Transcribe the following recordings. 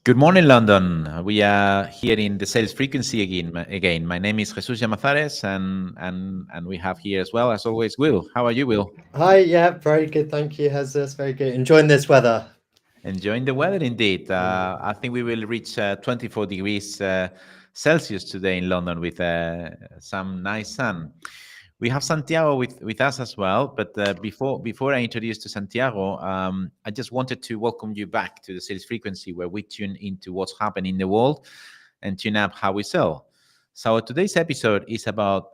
Good morning, London. We are here in the sales frequency again. My name is Jesús Llamazares, and we have here as well as always Will. How are you, Will? Hi, yeah, very good. Thank you, Jesus. Very good. Enjoying this weather. Enjoying the weather indeed. I think we will reach 24 degrees Celsius today in London with some nice sun. We have Santiago with us as well, but before I introduce to Santiago, I just wanted to welcome you back to the sales frequency where we tune into what's happening in the world and tune up how we sell. So today's episode is about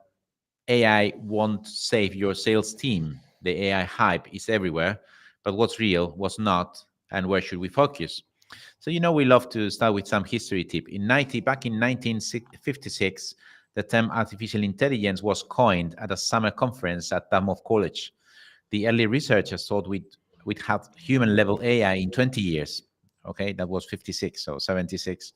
AI won't save your sales team. The AI hype is everywhere, but what's real, what's not, and where should we focus? So we love to start with some history tip. Back in 1956, the term artificial intelligence was coined at a summer conference at Dartmouth College. The early researchers thought we'd have human level AI in 20 years. Okay, that was 56, so 76.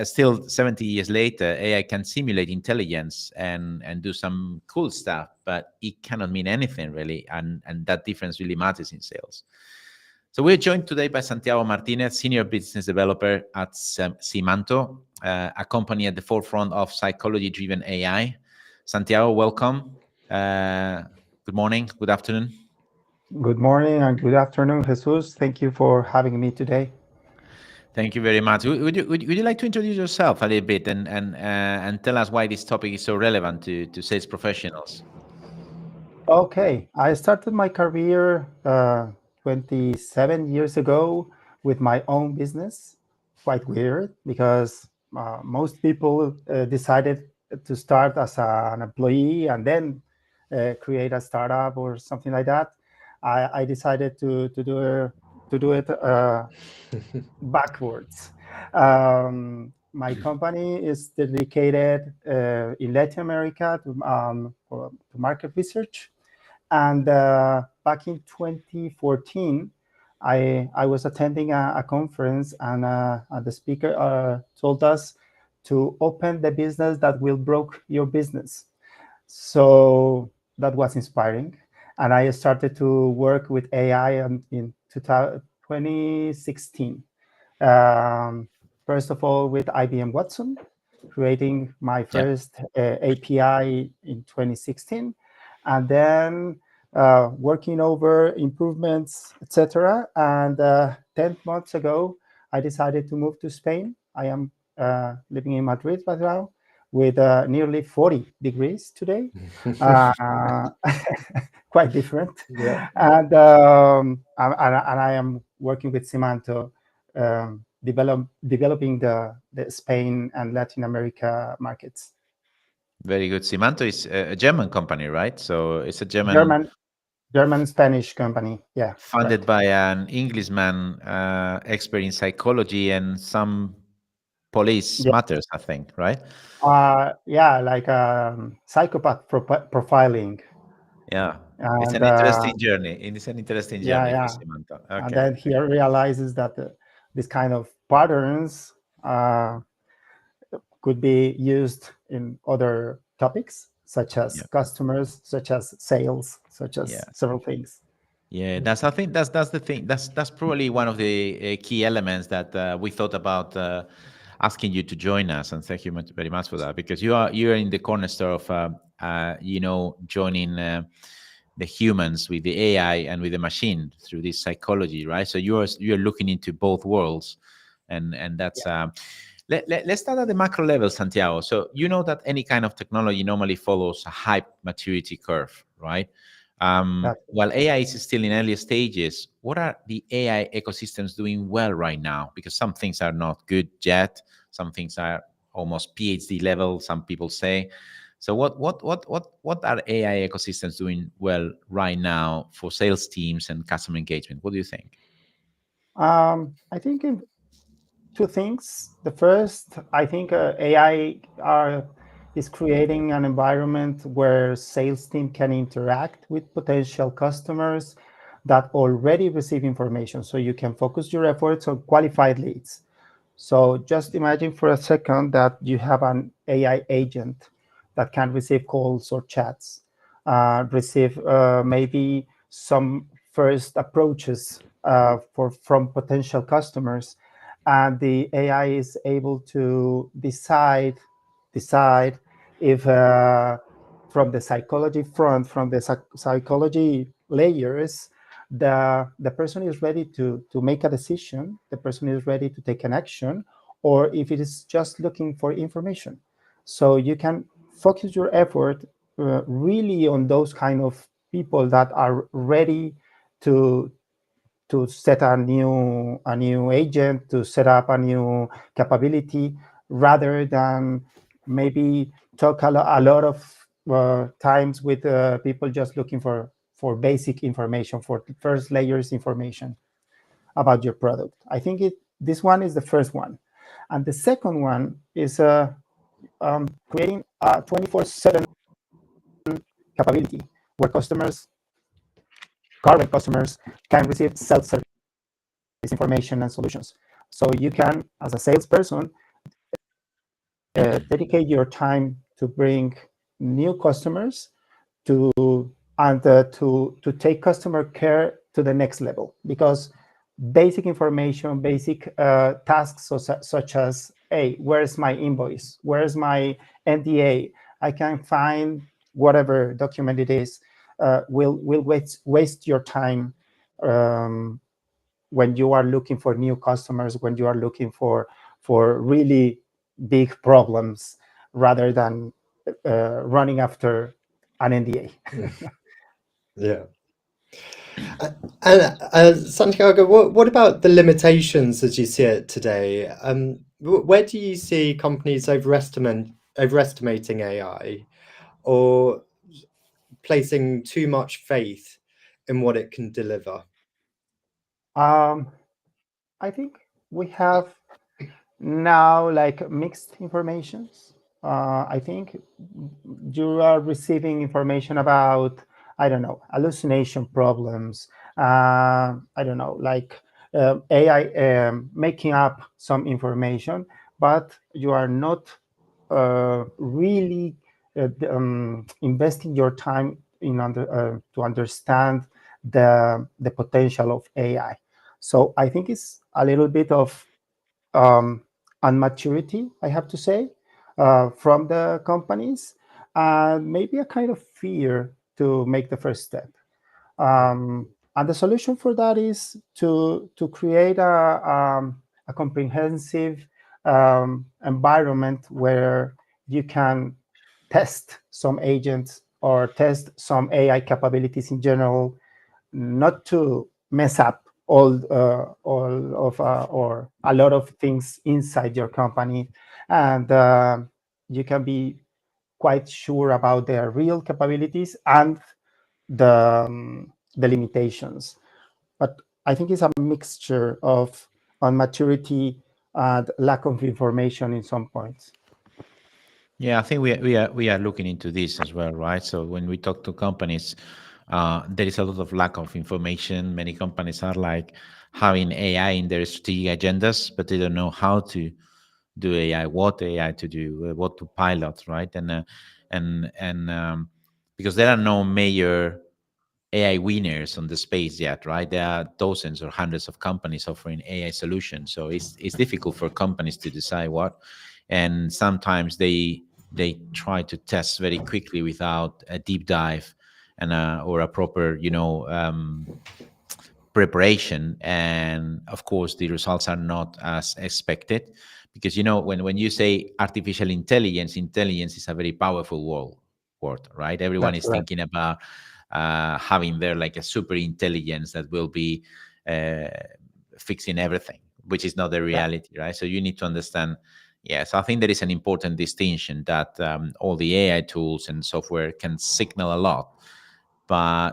Still 70 years later, AI can simulate intelligence and do some cool stuff, but it cannot mean anything really, and that difference really matters in sales. So we're joined today by Santiago Martinez, Senior Business Developer at Symanto, a company at the forefront of psychology-driven AI. Santiago, welcome. Good morning, good afternoon. Good morning and good afternoon, Jesus. Thank you for having me today. Thank you very much. Would you like to introduce yourself a little bit and tell us why this topic is so relevant to sales professionals? Okay, I started my career 27 years ago with my own business. Quite weird because most people decided to start as an employee and then create a startup or something like that. I decided to do it backwards. My company is dedicated in Latin America to market research. And back in 2014, I was attending a conference, and the speaker told us to open the business that will broke your business. So that was inspiring. And I started to work with AI in 2016. First of all, with IBM Watson, creating my first API in 2016, and then working over improvements, etc. And 10 months ago, I decided to move to Spain. I am living in Madrid right now with nearly 40 degrees today. Quite different. Yeah. And I am working with Symanto, developing the Spain and Latin America markets. Very good. Symanto is a German company, right? So it's a German Spanish company. Yeah. Funded by an Englishman, expert in psychology and some police matters, I think, right? Like psychopath profiling. Yeah. And, it's an interesting journey. It's an interesting journey for Symanto. Okay. And then he realizes that this kind of patterns could be used in other topics, such as customers, such as sales, such as several things. Yeah, I think that's the thing. That's probably one of the key elements that we thought about asking you to join us, and thank you very much for that, because you're in the cornerstone of joining the humans with the AI and with the machine through this psychology, right? So you're looking into both worlds, and that's. Let's start at the macro level, Santiago. So you know that any kind of technology normally follows a high maturity curve, right? While AI is still in early stages, what are the AI ecosystems doing well right now? Because some things are not good yet. Some things are almost PhD level, some people say. So what are AI ecosystems doing well right now for sales teams and customer engagement? What do you think? I think two things. The first, I think AI is creating an environment where sales team can interact with potential customers that already receive information. So you can focus your efforts on qualified leads. So just imagine for a second that you have an AI agent that can receive calls or chats, receive maybe some first approaches from potential customers, and the AI is able to decide if from the psychology front, from the psychology layers, the person is ready to make a decision, the person is ready to take an action, or if it is just looking for information. So you can focus your effort really on those kind of people that are ready to set a new agent, to set up a new capability, rather than maybe talk a lot of times with people just looking for basic information, for first layers information about your product. I think this one is the first one. And the second one is creating a 24/7 capability where current customers, can receive self-service information and solutions. So you can, as a salesperson, dedicate your time to bring new customers to take customer care to the next level, because basic information, basic tasks such as, hey, where's my invoice? Where's my NDA? I can find whatever document it is. Will waste your time when you are looking for new customers, when you are looking for really big problems, rather than running after an NDA. Yeah. And Santiago, what about the limitations as you see it today? Where do you see companies overestimating AI, or placing too much faith in what it can deliver? I think we have now like mixed informations. I think you are receiving information about, I don't know, hallucination problems. I don't know, like AI making up some information, but you are not really investing your time in to understand the potential of AI. So I think it's a little bit of unmaturity, I have to say, from the companies, and maybe a kind of fear to make the first step. And the solution for that is to create a comprehensive environment where you can test some agents or test some AI capabilities in general, not to mess up all of or a lot of things inside your company, and you can be quite sure about their real capabilities and the limitations. But I think it's a mixture of maturity and lack of information in some points. Yeah, I think we are looking into this as well, right? So when we talk to companies, there is a lot of lack of information. Many companies are like having AI in their strategic agendas, but they don't know how to do AI, what AI to do, what to pilot, right? And because there are no major AI winners on the space yet, right? There are dozens or hundreds of companies offering AI solutions, so it's difficult for companies to decide what. And sometimes they try to test very quickly without a deep dive and or a proper, preparation. And of course, the results are not as expected, because when you say artificial intelligence, intelligence is a very powerful word, right? Everyone That's is correct. thinking about having there like a super intelligence that will be fixing everything, which is not the reality, right? So you need to understand. Yes, I think there is an important distinction that all the AI tools and software can signal a lot, but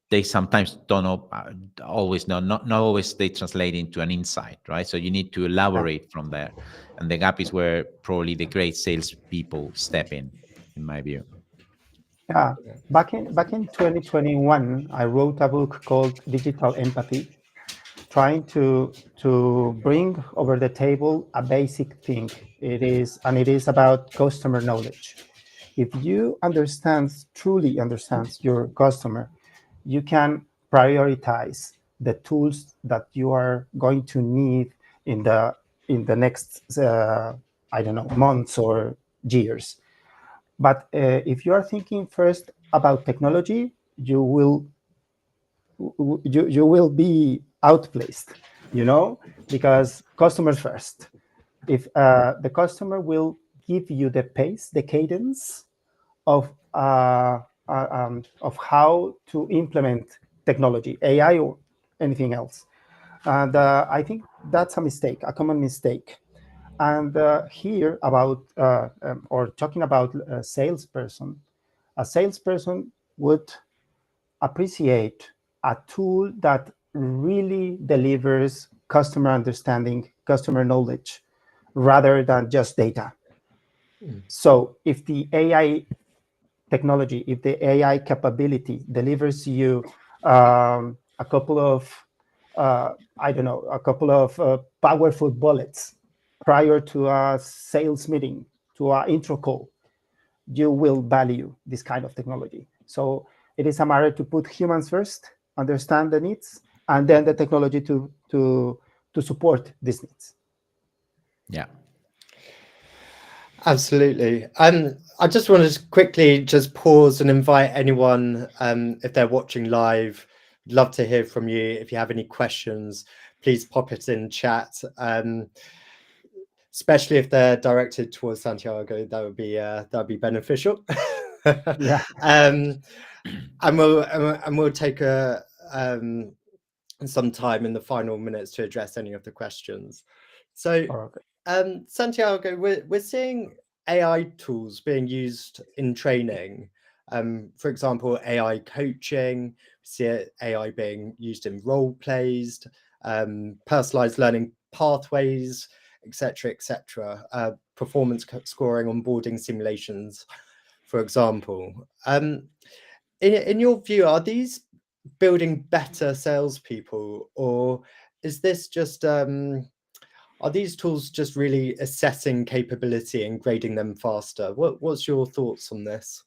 they sometimes don't always know, not always they translate into an insight, right? So you need to elaborate from there, and the gap is where probably the great salespeople step in my view. Yeah, back in 2021, I wrote a book called Digital Empathy, trying to bring over the table a basic thing. It is about customer knowledge. If you truly understand your customer, you can prioritize the tools that you are going to need in the next I don't know, months or years. But if you are thinking first about technology, you will be outplaced, because customers first. If the customer will give you the pace, the cadence of how to implement technology, AI or anything else. And I think that's a mistake, a common mistake. And here about, or talking about a salesperson would appreciate a tool that really delivers customer understanding, customer knowledge, rather than just data. So if the AI technology, if the AI capability delivers you a couple of, a couple of powerful bullets prior to a sales meeting, to our intro call, you will value this kind of technology. So it is a matter to put humans first, understand the needs, and then the technology to support these needs. Yeah. Absolutely. I just wanted to quickly just pause and invite anyone, if they're watching live, love to hear from you. If you have any questions, please pop it in chat. Especially if they're directed towards Santiago, that would be beneficial. Yeah. And we'll take some time in the final minutes to address any of the questions. So, Santiago, we're seeing AI tools being used in training. For example, AI coaching. We see AI being used in role plays, personalized learning pathways, etc., performance scoring, onboarding simulations, for example. In your view, are these building better salespeople, or is this just are these tools just really assessing capability and grading them faster? What's your thoughts on this?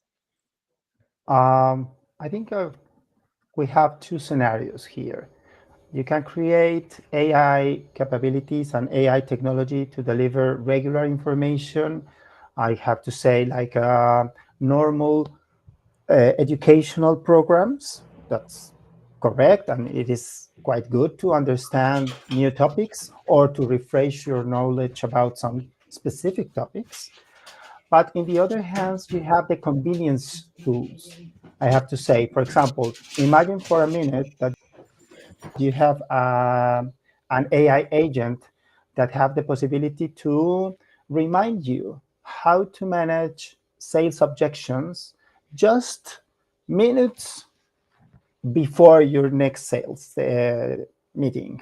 I think we have two scenarios here. You can create AI capabilities and AI technology to deliver regular information. I have to say, like normal educational programs. That's correct, and it is quite good to understand new topics or to refresh your knowledge about some specific topics. But in the other hand, you have the convenience tools. I have to say, for example, imagine for a minute that you have an AI agent that have the possibility to remind you how to manage sales objections just minutes before your next sales meeting.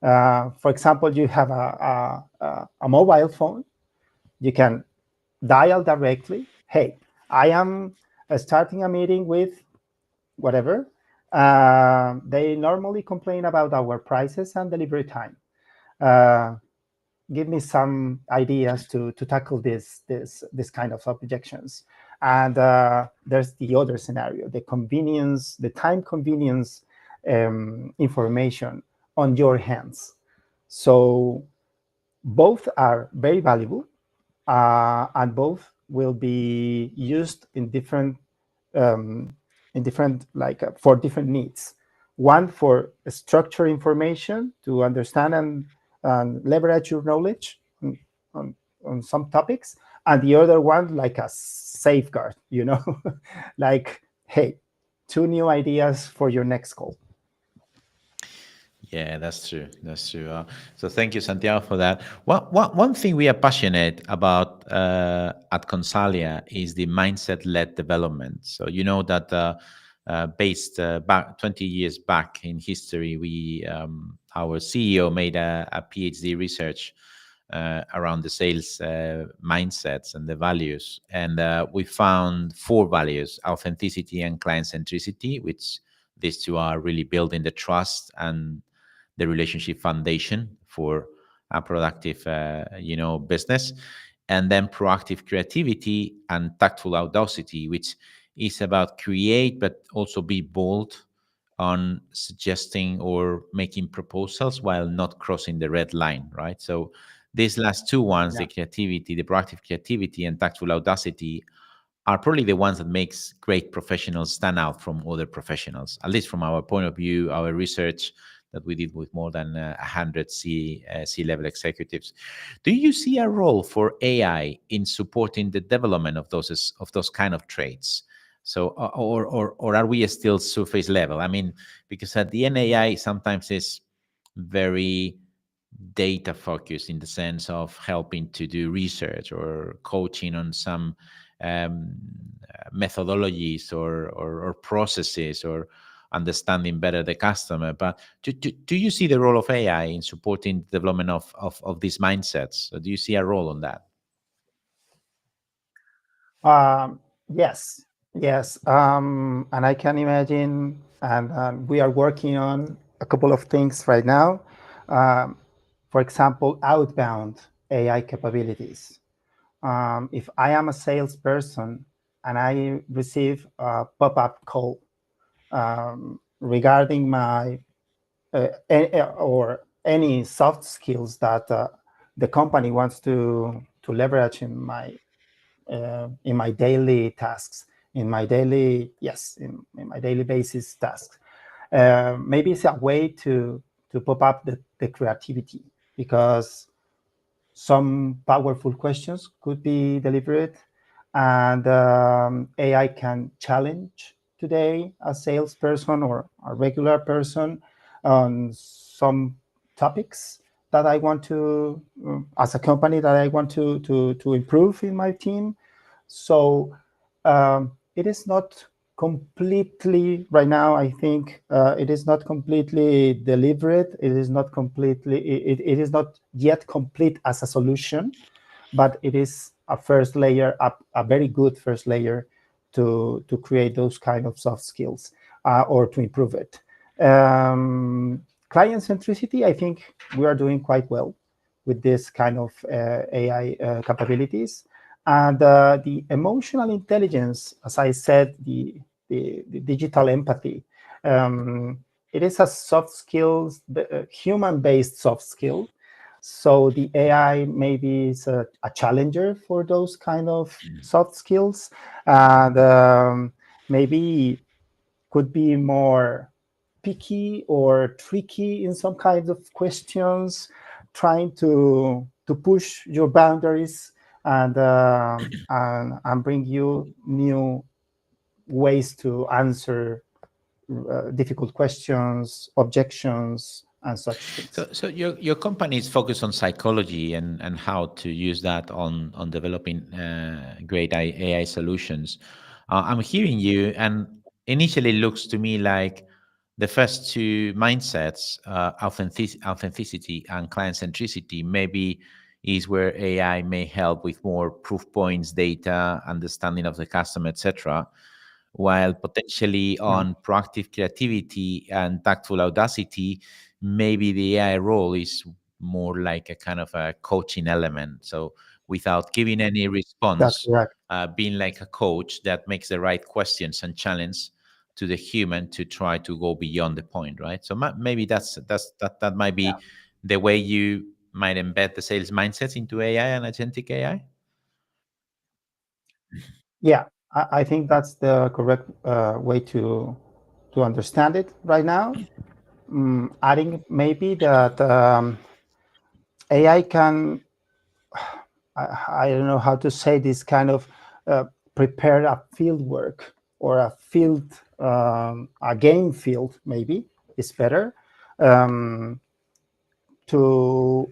For example, you have a mobile phone. You can dial directly. Hey, I am starting a meeting with whatever. They normally complain about our prices and delivery time. Give me some ideas to tackle this kind of objections. And there's the other scenario, the convenience, the time convenience information on your hands. So both are very valuable, and both will be used in different for different needs. One for structured information to understand and leverage your knowledge on some topics, and the other one like a safeguard, like, hey, 2 new ideas for your next call. Yeah, that's true. That's true. So thank you, Santiago, for that. One thing we are passionate about at Consalia is the mindset-led development. So you know that based back 20 years back in history, we our CEO made a PhD research around the sales mindsets and the values, and we found 4 values: authenticity and client-centricity, which these two are really building the trust and the relationship foundation for a productive, business. And then proactive creativity and tactful audacity, which is about create, but also be bold on suggesting or making proposals while not crossing the red line, right? So these last two ones, Yeah. the creativity, the proactive creativity and tactful audacity, are probably the ones that makes great professionals stand out from other professionals, at least from our point of view, our research that we did with more than 100 C-level executives. Do you see a role for AI in supporting the development of those kind of traits? So, or are we still surface level? I mean, because at the end, AI sometimes is very data focused in the sense of helping to do research or coaching on some um, methodologies or processes or understanding better the customer. But do you see the role of AI in supporting the development of these mindsets? Or do you see a role on that? Yes, yes, and I can imagine, and we are working on a couple of things right now. Um, for example, outbound AI capabilities. If I am a salesperson and I receive a pop-up call regarding my or any soft skills that the company wants to leverage in my daily tasks, in my daily in my daily basis tasks. Maybe it's a way to pop up the creativity, because some powerful questions could be delivered, and AI can challenge today a salesperson or a regular person on some topics that I want to, as a company, that I want to improve in my team. So it is not completely right now. I think it is not completely deliberate. It is not completely. It is not yet complete as a solution, but it is a first layer, a very good first layer to create those kind of soft skills or to improve it. Client centricity, I think we are doing quite well with this kind of AI capabilities. And the emotional intelligence, as I said, the digital empathy, it is a soft skills, human-based soft skill. So the AI maybe is a challenger for those kind of soft skills, and maybe could be more picky or tricky in some kinds of questions, trying to push your boundaries and bring you new ways to answer difficult questions, objections, and such things. So your company is focused on psychology and how to use that on developing great AI solutions. I'm hearing you, and initially it looks to me like the first two mindsets, authenticity and client centricity, maybe is where AI may help with more proof points, data, understanding of the customer, etc. While potentially Yeah, on proactive creativity and tactful audacity, maybe the AI role is more like a kind of a coaching element. So without giving any that's response, correct. being like a coach that makes the right questions and challenge to the human to try to go beyond the point, right? So maybe that might Yeah. be the way you might embed the sales mindsets into AI and agentic AI. Yeah, I think that's the correct way to understand it right now. Adding maybe that AI can, I don't know how to say this, kind of prepare a field work or a field, a game field maybe is better, um, to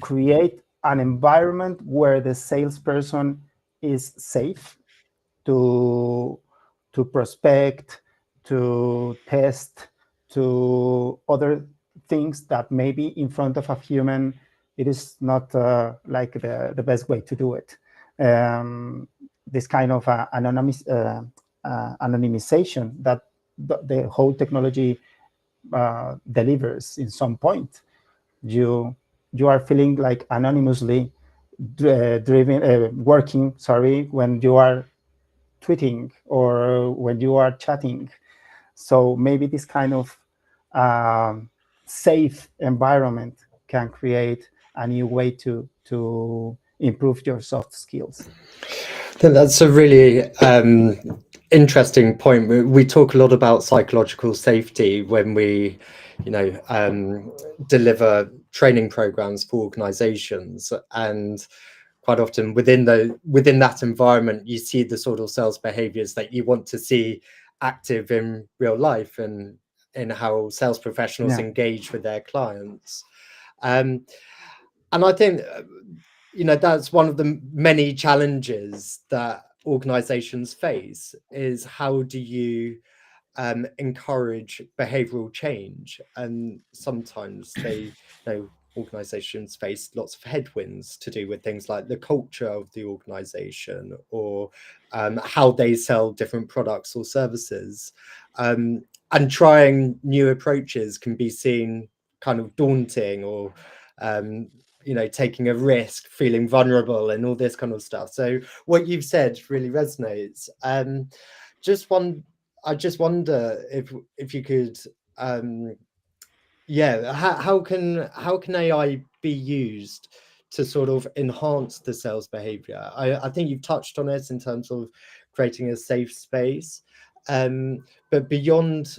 create an environment where the salesperson is safe to prospect, to test, to other things that maybe in front of a human it is not like the best way to do it. This kind of anonymization that the whole technology delivers in some point. You you are feeling like anonymously driven working. Sorry, when you are tweeting or when you are chatting. So maybe this kind of safe environment can create a new way to improve your soft skills. I think that's a really interesting point. We talk a lot about psychological safety when we, deliver training programs for organizations, and quite often within that environment, you see the sort of sales behaviors that you want to see active in real life, and in how sales professionals engage with their clients. And I think that's one of the many challenges that organizations face, is how do you encourage behavioral change? And sometimes organizations face lots of headwinds to do with things like the culture of the organization, or how they sell different products or services, and trying new approaches can be seen kind of daunting, or taking a risk, feeling vulnerable, and all this kind of stuff. So what you've said really resonates. I just wonder if you could, how can AI be used to sort of enhance the sales behavior? I think you've touched on it in terms of creating a safe space. But beyond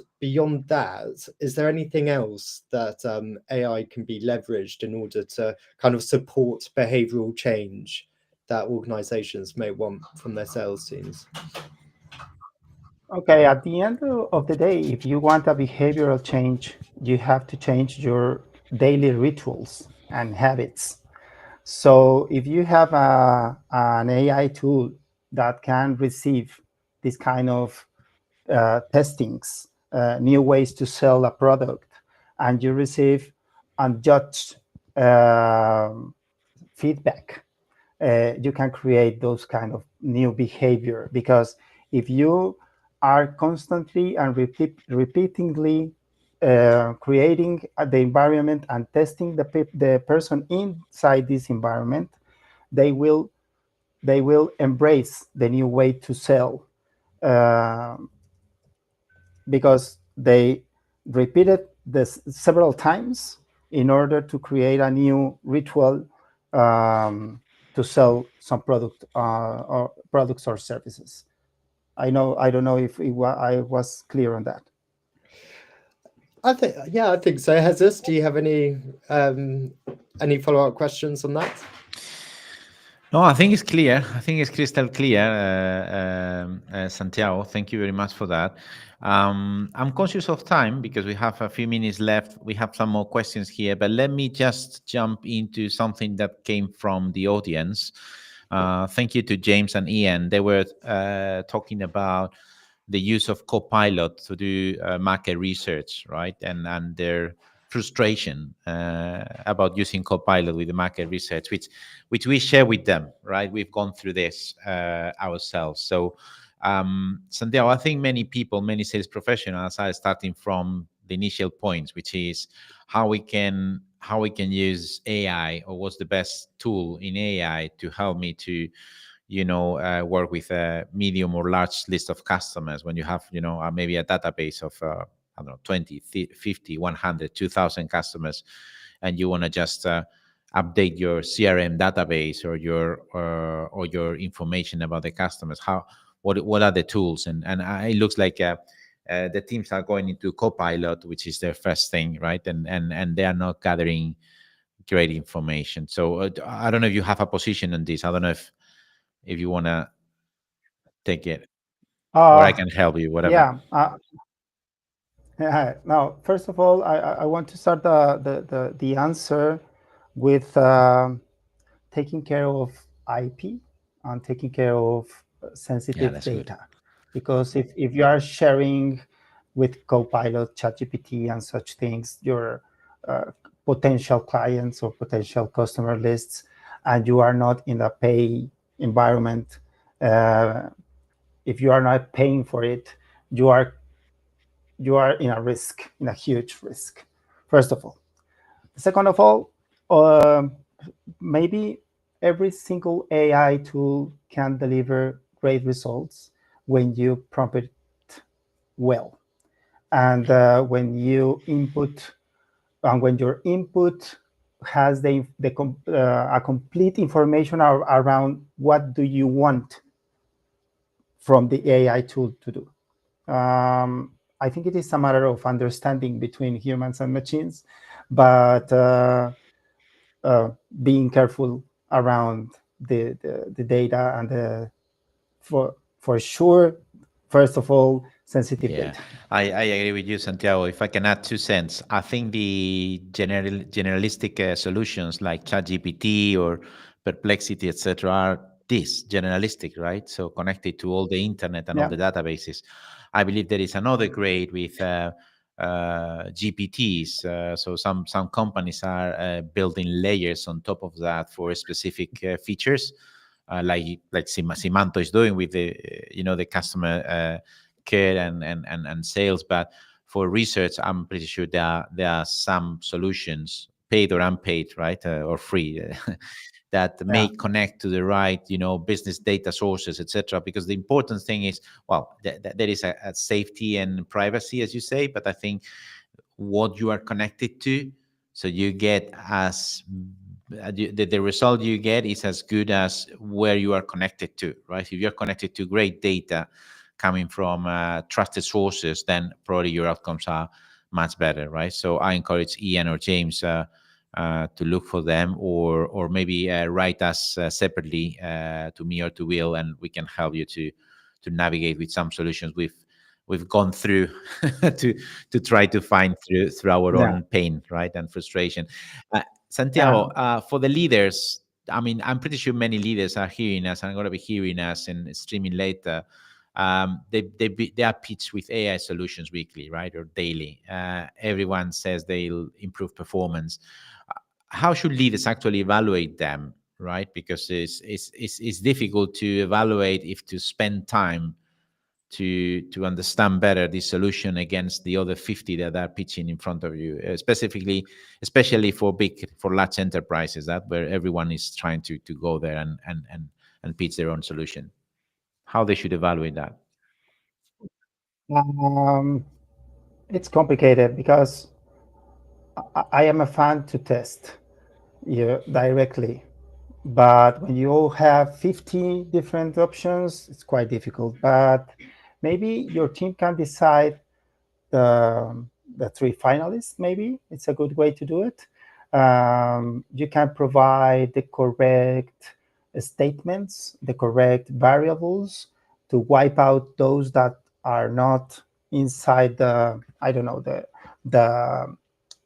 that, is there anything else that AI can be leveraged in order to kind of support behavioral change that organizations may want from their sales teams? Okay, at the end of the day, if you want a behavioral change, you have to change your daily rituals and habits. So if you have an AI tool that can receive this kind of testings, new ways to sell a product, and you receive unjudged feedback, you can create those kind of new behavior. Because if you are constantly and repeatedly creating the environment and testing the person inside this environment, they will embrace the new way to sell, because they repeated this several times in order to create a new ritual to sell some product or products or services. I don't know if I was clear on that. I think so. Jesús, do you have any follow-up questions on that? No, I think it's clear. I think it's crystal clear, Santiago. Thank you very much for that. I'm conscious of time because we have a few minutes left. We have some more questions here, but let me just jump into something that came from the audience. Thank you to James and Ian. They were talking about the use of Copilot to do market research, right? And their frustration about using Copilot with the market research, which we share with them, right? We've gone through this ourselves. So, Santiago, I think many people, many sales professionals are starting from the initial points, which is how we can use AI, or what's the best tool in AI to help me to work with a medium or large list of customers when you have, maybe a database of, 20, 50, 100, 2,000 customers, and you want to just update your CRM database or your information about the customers. What are the tools? And it looks like the teams are going into Copilot, which is their first thing, right? And they are not gathering great information. So I don't know if you have a position on this. I don't know if you want to take it, or I can help you, whatever. Now, first of all, I want to start the answer with taking care of IP and taking care of sensitive data. Good. Because if you are sharing with Copilot, ChatGPT, and such things, your potential clients or potential customer lists, and you are not in a pay environment, if you are not paying for it, you are in a risk, in a huge risk, first of all. Second of all, maybe every single AI tool can deliver great results when you prompt it well. And when you input, and when your input has a complete information around what do you want from the AI tool to do. I think it is a matter of understanding between humans and machines, but being careful around the data and for sure, first of all, sensitive data. I agree with you, Santiago. If I can add 2 cents, I think the generalistic solutions like ChatGPT or Perplexity, etc., are this generalistic, right? So connected to all the internet and all the databases. I believe there is another grade with GPTs. So some companies are building layers on top of that for specific features, like Symanto is doing with the the customer care and sales. But for research, I'm pretty sure there are some solutions, paid or unpaid, right, or free, that may connect to the right business data sources, etc. Because the important thing is, well, there is a safety and privacy, as you say, but I think what you are connected to, so you get as the result you get is as good as where you are connected to, right? If you're connected to great data coming from trusted sources, then probably your outcomes are much better, right? So I encourage Ian or James to look for them, or maybe write us separately to me or to Will, and we can help you to navigate with some solutions we've gone through to try to find through our own pain, right, and frustration. Santiago, for the leaders, I mean, I'm pretty sure many leaders are hearing us and are going to be hearing us and streaming later. They are pitched with AI solutions weekly, right, or daily. Everyone says they'll improve performance. How should leaders actually evaluate them, right? Because it's difficult to evaluate if to spend time to understand better the solution against the other 50 that are pitching in front of you, especially for large enterprises, that where everyone is trying to go there and pitch their own solution. How they should evaluate that? It's complicated because I am a fan to test directly. But when you have 50 different options, it's quite difficult. But maybe your team can decide the 3 finalists. Maybe it's a good way to do it. You can provide the correct statements, the correct variables to wipe out those that are not inside the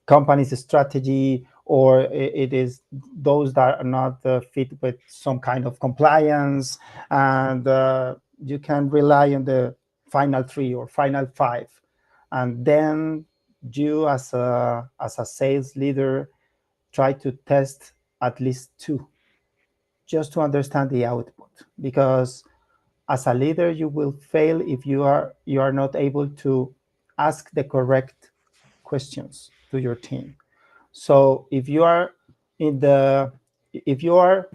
company's strategy, or it is those that are not fit with some kind of compliance, and you can rely on the final 3 or final 5, and then you as a sales leader try to test at least 2 just to understand the output, because as a leader you will fail if you are not able to ask the correct questions to your team. So if you are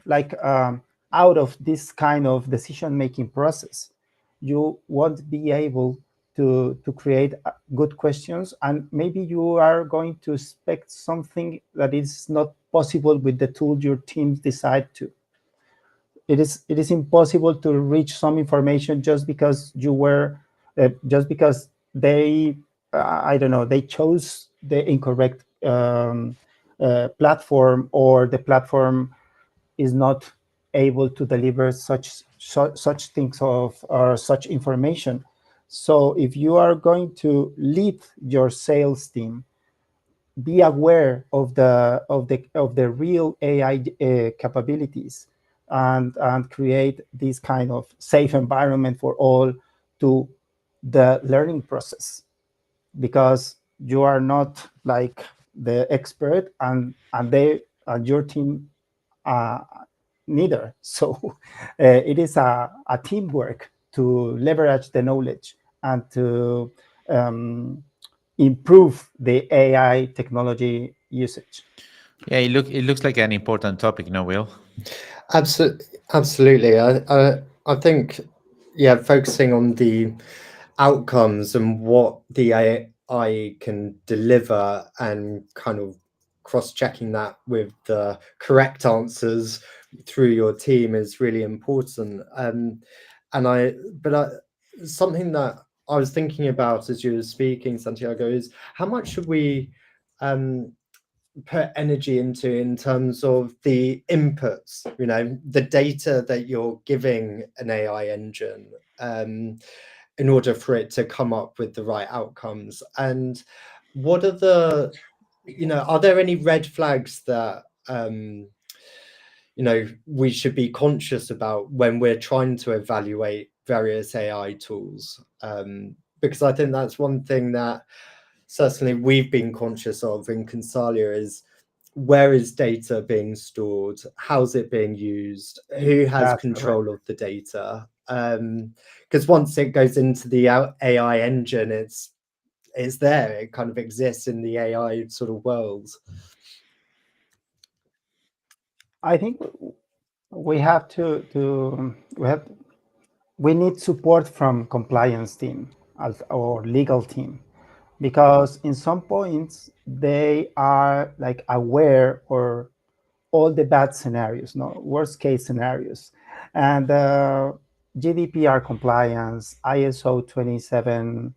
like out of this kind of decision-making process, you won't be able to create good questions, and maybe you are going to expect something that is not possible with the tool your teams decide to. It is impossible to reach some information just because they they chose the incorrect platform, or the platform is not able to deliver such things or such information. So if you are going to lead your sales team, be aware of the real AI capabilities, and create this kind of safe environment for all to the learning process, because you are not like the expert, and your team neither. So it is a teamwork to leverage the knowledge and to improve the AI technology usage. Yeah, it looks like an important topic, no, Will? Absolutely. I think, focusing on the outcomes and what the I can deliver, and kind of cross-checking that with the correct answers through your team is really important. Something that I was thinking about as you were speaking, Santiago, is how much should we put energy into in terms of the inputs, the data that you're giving an AI engine, in order for it to come up with the right outcomes? And what are are there any red flags that we should be conscious about when we're trying to evaluate various AI tools? Because I think that's one thing that certainly we've been conscious of in Consalia is, where is data being stored? How's it being used? Who has That's control of the data? Because once it goes into the AI engine, it's there. It kind of exists in the AI sort of world. I think we have we need support from compliance team or legal team, because in some points they are like aware or all the bad scenarios, no worst case scenarios, and GDPR compliance, ISO 27000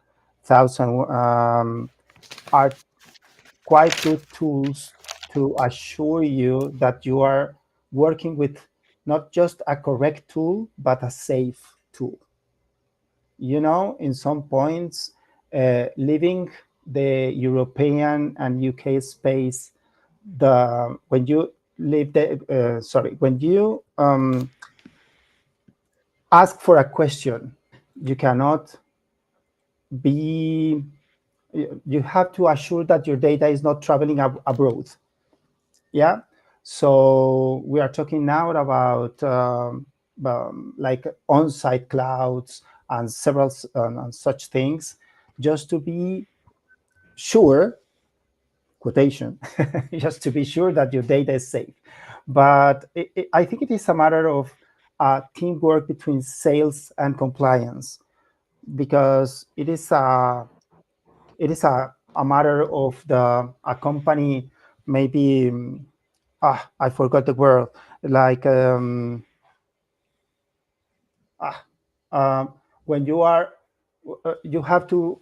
are quite good tools to assure you that you are working with not just a correct tool, but a safe tool. In some points, leaving the European and UK space, when you leave when you ask for a question, you cannot be. You have to assure that your data is not traveling abroad. Yeah. So we are talking now about like on-site clouds and several such things, just to be sure, quotation, just to be sure that your data is safe. But I think it is a matter of teamwork between sales and compliance, because it is a matter of a company, maybe I forgot the word, like when you are you have to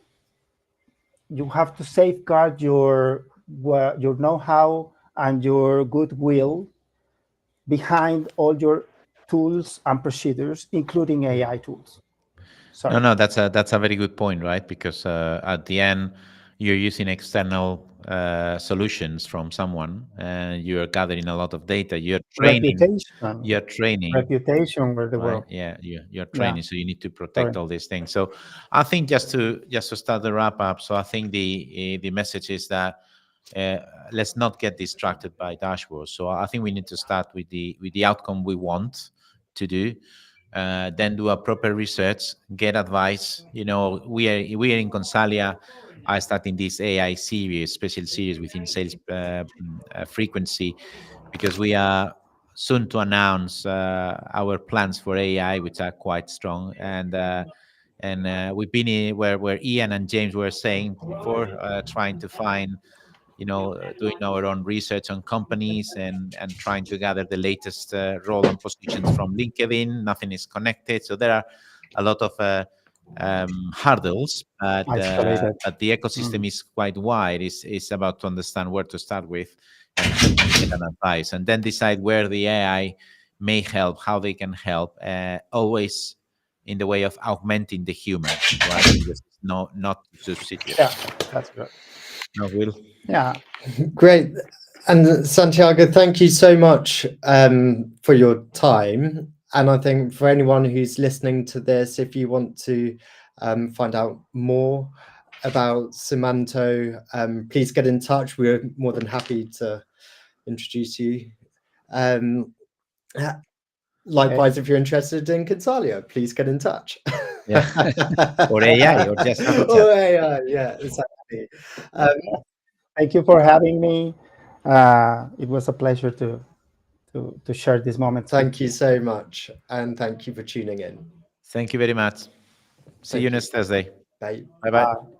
safeguard your know-how and your goodwill behind all your tools and procedures, including AI tools. Sorry. No, that's a very good point, right? Because at the end, you're using external solutions from someone, and you're gathering a lot of data. You're training. Reputation with the Right? world. Yeah, you're training, Yeah. so you need to protect all these things. So I think just to start the wrap up. So I think the message is that let's not get distracted by dashboards. So I think we need to start with the outcome we want to do. Then do a proper research, get advice. We are in Consalia. I starting this AI series, special series within sales frequency, because we are soon to announce our plans for AI, which are quite strong. And we've been in where Ian and James were saying before, trying to find, doing our own research on companies and trying to gather the latest role and positions from LinkedIn. Nothing is connected, so there are a lot of hurdles, but the ecosystem is quite wide. It's about to understand where to start with and get an advice, and then decide where the AI may help, how they can help, always in the way of augmenting the human, right? Because it's not to substitute. Yeah, that's good. No, Will? Yeah. Great. And Santiago, thank you so much for your time. And I think for anyone who's listening to this, if you want to find out more about Symanto, please get in touch. We're more than happy to introduce you. Likewise, if you're interested in Consalia, please get in touch. Yeah. Or AI, or just have a chat. Or AI, yeah, exactly. Thank you for having me. It was a pleasure to share this moment. Thank you so much, and thank you for tuning in. Thank you very much. See you next Thursday. Bye. Bye-bye.